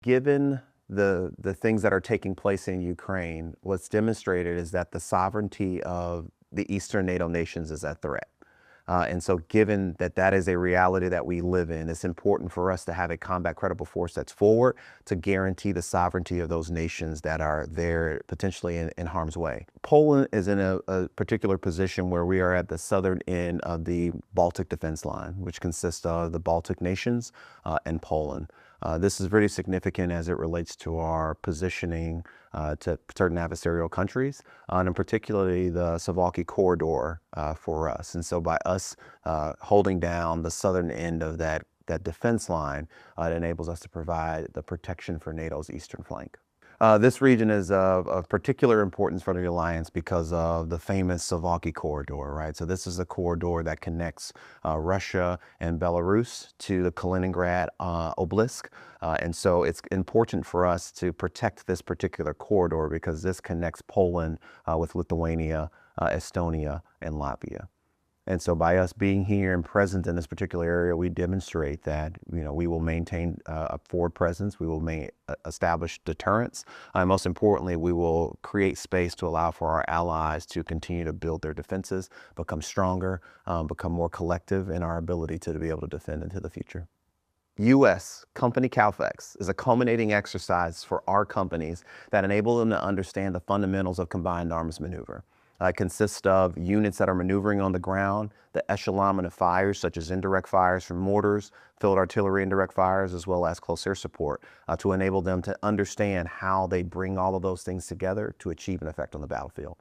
Given the things that are taking place in Ukraine, what's demonstrated is that the sovereignty of the Eastern NATO nations is at threat. And so given that that is a reality that we live in, it's important for us to have a combat credible force that's forward to guarantee the sovereignty of those nations that are there potentially in harm's way. Poland is in a particular position where we are at the southern end of the Baltic defense line, which consists of the Baltic nations and Poland. This is very significant as it relates to our positioning to certain adversarial countries, and particularly the Suwałki corridor for us. And so by us holding down the southern end of that defense line, it enables us to provide the protection for NATO's eastern flank. This region is of particular importance for the alliance because of the famous Suwałki corridor, right? So this is a corridor that connects Russia and Belarus to the Kaliningrad Obelisk. And so it's important for us to protect this particular corridor because this connects Poland with Lithuania, Estonia, and Latvia. And so by us being here and present in this particular area, we demonstrate that, we will maintain a forward presence, we will establish deterrence, and most importantly, we will create space to allow for our allies to continue to build their defenses, become stronger, become more collective in our ability to be able to defend into the future. U.S. company CALFEX is a culminating exercise for our companies that enable them to understand the fundamentals of combined arms maneuver. It consists of units that are maneuvering on the ground, the echelonment of fires such as indirect fires from mortars, field artillery indirect fires, as well as close air support to enable them to understand how they bring all of those things together to achieve an effect on the battlefield.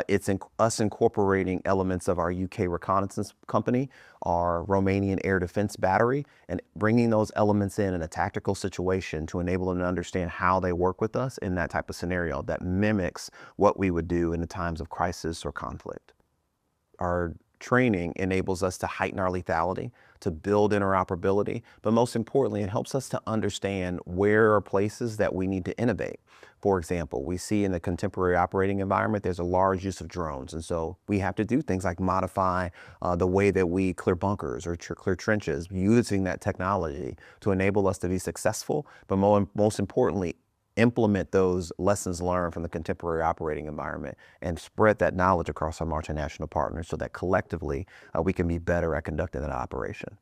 It's us incorporating elements of our UK reconnaissance company, our Romanian air defense battery, and bringing those elements in a tactical situation to enable them to understand how they work with us in that type of scenario that mimics what we would do in the times of crisis or conflict. Our training enables us to heighten our lethality, to build interoperability, but most importantly, it helps us to understand where are places that we need to innovate. For example, we see in the contemporary operating environment, there's a large use of drones. And so we have to do things like modify the way that we clear bunkers or clear trenches using that technology to enable us to be successful, but most importantly, implement those lessons learned from the contemporary operating environment and spread that knowledge across our multinational partners so that collectively we can be better at conducting that operation.